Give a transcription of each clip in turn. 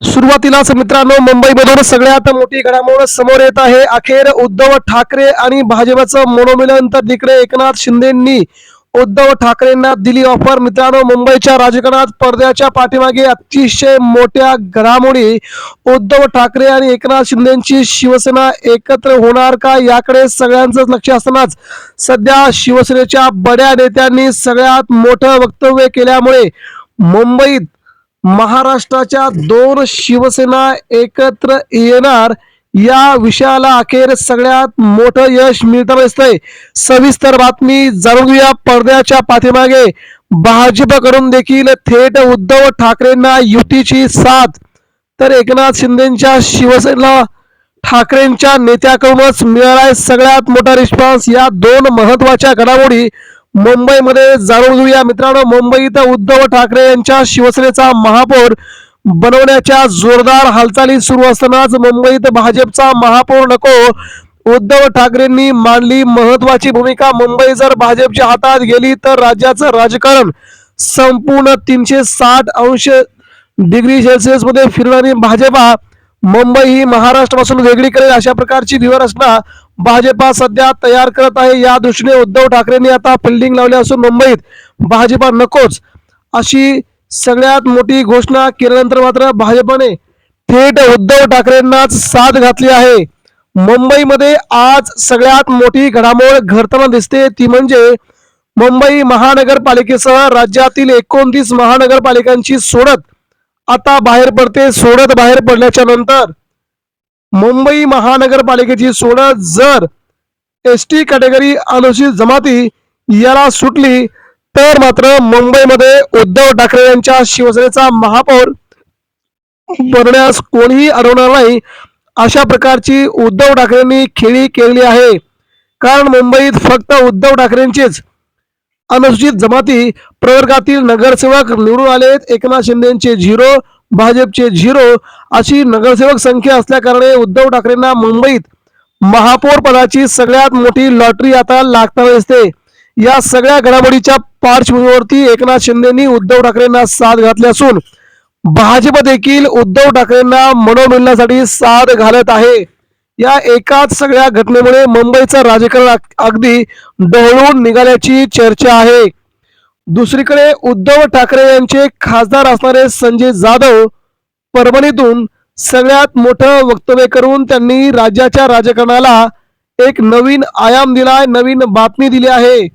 सुरुवातीलाच मित्रांनो, मुंबईमधून सगळ्यात मोठी घडामोड समोर येत आहे. अखेर उद्धव ठाकरे आणि भाजपचं मनोमिलन, तर तिकडे एकनाथ शिंदेंनी उद्धव ठाकरेंना दिली ऑफर. मित्रांनो, मुंबईच्या राजकारणात पडद्याच्या पाठीमागे अतिशय मोठ्या घडामोडी. उद्धव ठाकरे आणि एकनाथ शिंदेची शिवसेना एकत्र होणार का, याकडे सगळ्यांचं लक्ष असतानाच सध्या शिवसेनेच्या बड्या नेत्यांनी सगळ्यात मोठं वक्तव्य केल्यामुळे मुंबईत महाराष्ट्राच्या दोन शिवसेना एकत्र येणार या विषयाला अखेर सगळ्यात मोठं यश मिळताना दिसतंय. सविस्तर बातमी जाणून घेऊया. पडद्याच्या पाठीमागे भाजपकडून देखील थेट उद्धव ठाकरेंना युतीची साथ, तर एकनाथ शिंदेच्या शिवसेना ठाकरेंच्या नेत्याकडूनच मिळालाय सगळ्यात मोठा रिस्पॉन्स. या दोन महत्वाच्या घडामोडी मुंबईमध्ये जाणून घेऊया. मित्रांनो, मुंबईत उद्धव ठाकरे यांच्या शिवसेनेचा महापौर बनवण्याच्या जोरदार हालचाली सुरू असतानाच मुंबईत भाजपचा महापौर नको, उद्धव ठाकरेंनी मांडली महत्वाची भूमिका. मुंबई जर भाजपच्या हातात गेली तर राज्याचं राजकारण संपूर्ण 360 अंश मध्ये फिरणारी भाजपा मुंबई ही महाराष्ट्रापासून वेगळी करेल, अशा प्रकारची व्यूहरचना भाजपा सध्या तयार करत आहे. या दृष्टीने उद्धव ठाकरेंनी आता फिल्डिंग लावली असून मुंबईत भाजपा नकोच अशी सगळ्यात मोठी घोषणा केल्यानंतर मात्र भाजपने थेट उद्धव ठाकरेंनाच साथ घातली आहे. मुंबईमध्ये आज सगळ्यात मोठी घडामोड घडताना दिसते, ती म्हणजे मुंबई महानगरपालिकेसह राज्यातील 29 महानगरपालिकांची सोडत आता बाहेर पडते. सोडत बाहेर पडल्याच्या नंतर मुंबई महानगरपालिकेची सोडत जर एसटी कॅटेगरी अनुसूचित जमाती याला सुटली तर मात्र मुंबईमध्ये उद्धव ठाकरे यांच्या शिवसेनेचा महापौर बनण्यास कोणीही अडवणार नाही, अशा प्रकारची उद्धव ठाकरेंनी खेळी केली आहे. कारण मुंबईत फक्त उद्धव ठाकरेंचेच अनुसूचित जमाती प्रवर्गातील नगरसेवक निवडून आलेत. एकनाथ शिंदेचे 0, भाजपचे 0 अशी नगरसेवक संख्या असल्याकारणे उद्धव ठाकरेंना मुंबईत महापौर पदाची सगळ्यात मोठी लॉटरी आता लागताना दिसते. या सगळ्या घडामोडीच्या पार्श्वभूमीवरती एकनाथ शिंदेनी उद्धव ठाकरेंना साथ घातली असून भाजप देखील उद्धव ठाकरेंना मनोमिलनासाठी साथ घालत आहे. या एकाच सगळ्या घटनेमुळे मुंबईचं राजकारण अगदी ढवळून निघाल्याची चर्चा आहे. दुसरीकडे उद्धव ठाकरे यांचे खासदार असणारे संजय जाधव परभणीतून सगळ्यात मोठं वक्तव्य करून त्यांनी राज्याच्या राजकारणाला एक नवीन आयाम दिलाय, नवीन बातमी दिली आहे.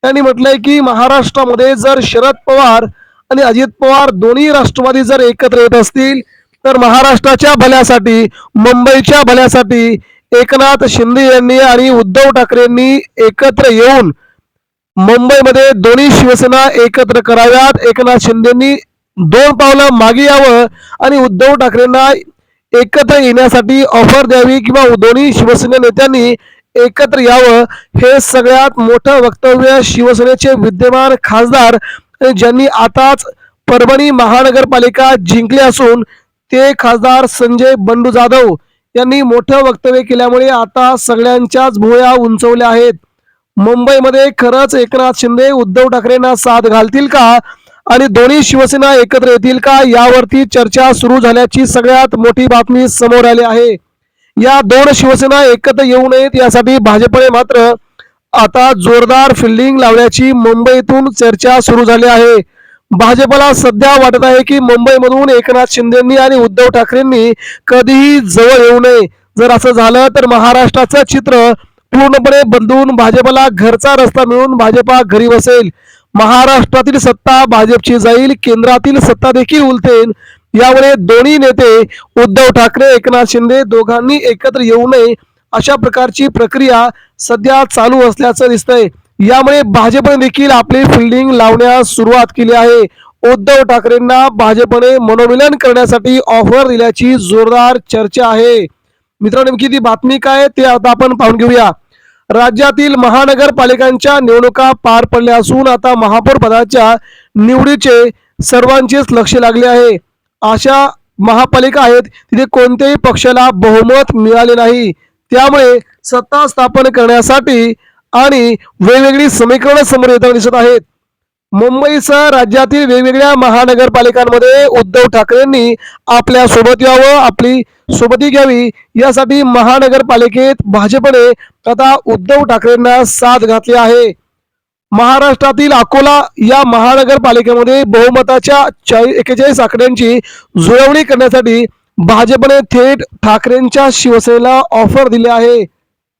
त्यांनी म्हटलंय की महाराष्ट्रामध्ये जर शरद पवार आणि अजित पवार दोन्ही राष्ट्रवादी जर एकत्र येत असतील तर महाराष्ट्राच्या भल्यासाठी, मुंबईच्या भल्यासाठी एकनाथ शिंदे यांनी आणि उद्धव ठाकरेंनी एकत्र येऊन मुंबईमध्ये दोन्ही शिवसेना एकत्र कराव्यात. एकनाथ शिंदेंनी 2 पावलं मागे यावं आणि उद्धव ठाकरेंना एकत्र येण्यासाठी ऑफर द्यावी किंवा दोन्ही शिवसेना नेत्यांनी एकत्र यावं, हे सगळ्यात मोठं वक्तव्य शिवसेनेचे विद्यमान खासदार ज्यांनी आताच परभणी महानगरपालिका जिंकली असून ते खासदार संजय बंडू जाधव यांनी मोठं वक्तव्य केल्यामुळे आता सगळ्यांच्याच भुवया उंचवल्या आहेत. मुंबईमध्ये खरंच एकनाथ शिंदे उद्धव ठाकरेंना साथ घालतील का आणि दोन्ही शिवसेना एकत्र येतील का, यावरती चर्चा सुरू झाल्याची सगळ्यात मोठी बातमी समोर आली आहे. या दोन शिवसेना एकत्र येऊ नयेत यासाठी भाजपने मात्र आता जोरदार फिल्डिंग लावल्याची मुंबईतून चर्चा सुरू झाली आहे. भाजपला सध्या वाटत आहे की मुंबईमधून एकनाथ शिंदेंनी आणि उद्धव ठाकरेंनी कधीही जवळ येऊ नये. जर असं झालं तर महाराष्ट्राचं चित्र पूर्णपणे बदलून भाजपला घरचा रस्ता मिळून भाजपा घरी बसेल. महाराष्ट्रातील सत्ता भाजपची जाईल, केंद्रातील सत्ता देखील उलटेल. यामुळे दोन्ही नेते उद्धव ठाकरे, एकनाथ शिंदे दोघांनी एकत्र येऊ नये अशा प्रकारची प्रक्रिया सध्या चालू असल्याचं दिसतंय. यामुळे भाजपने देखील आपली फिल्डिंग लावण्यास सुरुवात केली आहे. उद्धव ठाकरेंना भाजपने मनोमिलन करण्यासाठी ऑफर दिल्याची जोरदार चर्चा आहे. मित्रांनो, नेमकी ती बातमी काय ते आता आपण पाहून घेऊया. राज्यातील महानगरपालिकांच्या निवडणुका पार पडल्या असून आता महापौर पदाच्या निवडीचे सर्वांचेच लक्ष लागले आहे. अशा महापालिका आहेत तिथे कोणत्याही पक्षाला बहुमत मिळाले नाही. त्यामुळे सत्ता स्थापन करण्यासाठी आणि वेगवेगळी समीकरणं समोर येताना दिसत आहेत. मुंबईसह राज्यातील वेगवेगळ्या महानगरपालिकांमध्ये उद्धव ठाकरेंनी आपल्या सोबत यावं, आपली सोबती घ्यावी यासाठी महानगरपालिकेत भाजपने आता उद्धव ठाकरेंना साथ घातली आहे. महाराष्ट्रातील अकोला या महानगरपालिकेमध्ये बहुमताच्या 41 आकड्यांची जुळवणी करण्यासाठी भाजपने थेट ठाकरेंच्या शिवसेनेला ऑफर दिली आहे.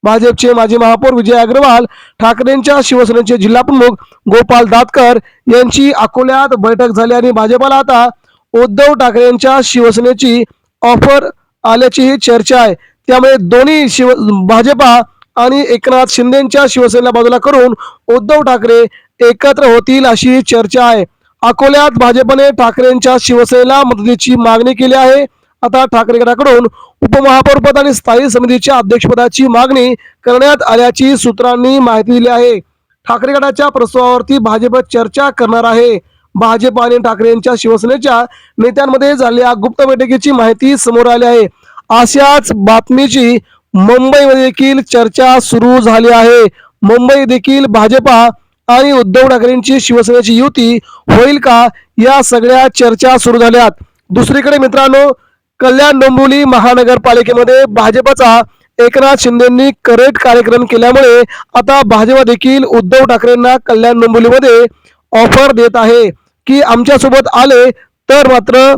भाजपचे माजी महापौर विजय अग्रवाल, ठाकरेंच्या शिवसेनेचे जिल्हाप्रमुख गोपाल दातकर यांची अकोल्यात बैठक झाली आणि भाजपला आता उद्धव ठाकरेंच्या शिवसेनेची ऑफर आल्याची ही चर्चा आहे. त्यामुळे दोन्ही भाजपा आणि एकनाथ शिंदेच्या शिवसेनेला बाजूला करून उद्धव ठाकरे एकत्र होतील अशी चर्चा आहे. अकोल्यात भाजपने ठाकरेंच्या शिवसेनेला मदतीची मागणी केली आहे. आता ठाकरे गटाकडून उपमहापौरपद आणि स्थायी समितीच्या अध्यक्षपदाची मागणी करण्यात आल्याची सूत्रांनी माहिती दिली आहे. ठाकरे गटाच्या प्रस्तावावरती भाजप चर्चा करणार आहे. भाजप आणि ठाकरेंच्या शिवसेनेच्या नेत्यांमध्ये झालेल्या गुप्त बैठकीची माहिती समोर आली आहे. अशाच बातमीची मुंबईमध्ये देखील चर्चा सुरू झाली आहे. मुंबई देखील भाजपा आणि उद्धव ठाकरेंची शिवसेनेची युती होईल का या सगळ्या चर्चा सुरू झाल्यात. दुसरीकडे मित्रांनो, कल्याण डोंबिवली महानगरपालिकेमध्ये भाजपचा एकनाथ शिंदेंनी करेक्ट कार्यक्रम केल्यामुळे आता भाजप देखील उद्धव ठाकरेंना कल्याण डोंबिवलीमध्ये ऑफर देत आहे की आमच्यासोबत आले तर मात्र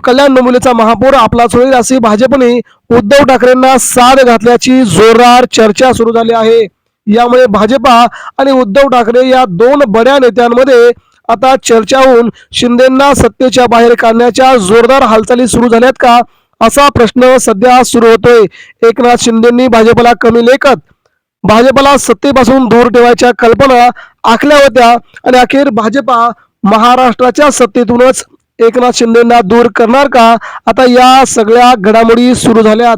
कल्याण डोंबिवलीचा महापौर आपलाच होईल अशी भाजपने उद्धव ठाकरेंना साथ घातल्याची जोरदार चर्चा सुरू झाली आहे. यामुळे भाजपा आणि उद्धव ठाकरे या दोन बड्या नेत्यांमध्ये आता चर्चा होऊन शिंदेंना सत्तेच्या बाहेर काढण्याच्या जोरदार हालचाली सुरू झाल्यात का असा प्रश्न सध्या सुरू होतोय. एकनाथ शिंदेंनी भाजपला कमी लेखत भाजपला सत्तेपासून दूर ठेवायच्या कल्पना आखल्या होत्या आणि अखेर भाजपा महाराष्ट्राच्या सत्तेतूनच एकनाथ शिंदेंना दूर करणार का, आता या सगळ्या घडामोडी सुरू झाल्यात.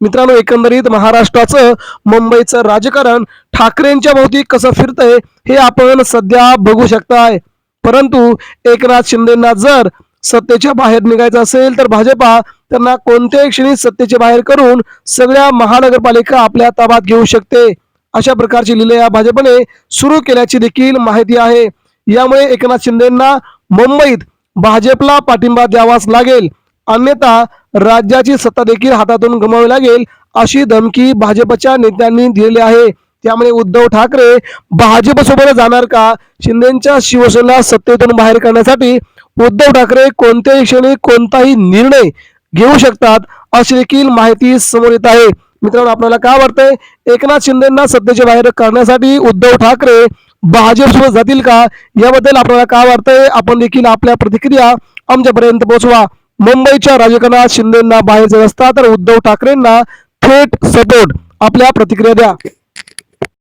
मित्रांनो, एकंदरीत महाराष्ट्राचं मुंबईचं राजकारण ठाकरेंच्या भोवती कसं फिरतंय हे आपण सध्या बघू शकताय. परंतु एकनाथ शिंदेंना जर सत्तेच्या बाहेर निघायचं असेल तर भाजपा त्यांना कोणत्याही क्षणी सत्तेच्या बाहेर करून सगळ्या महानगरपालिका आपल्या ताब्यात घेऊ शकते. अशा प्रकारची लीला भाजपने सुरू केल्याची देखील माहिती आहे. यामुळे एकनाथ शिंदेंना मुंबईत भाजपला पाठिंबा द्यावाच लागेल, अन्यथा राज्याची सत्ता देखील हातातून गमावी लागेल अशी धमकी भाजपच्या नेत्यांनी दिलेली आहे. त्यामुळे उद्धव ठाकरे भाजपसोबत जाणार का, शिंदेच्या शिवसेनेला सत्तेतून बाहेर काढण्यासाठी उद्धव ठाकरे कोणत्याही क्षणी कोणताही निर्णय घेऊ शकतात अशी देखील माहिती समोर येत आहे. मित्रांनो, आपल्याला काय वाटतंय, एकनाथ शिंदेंना सत्तेच्या बाहेर काढण्यासाठी उद्धव ठाकरे भाजपसोबत जातील का याबद्दल आपल्याला काय वाटतंय, आपण देखील आपल्या प्रतिक्रिया आमच्यापर्यंत पोहोचवा. मुंबईच्या राजकारणात शिंदेंना बाहेर जात असता तर उद्धव ठाकरेंना थेट सपोर्ट आपल्या प्रतिक्रिया द्या.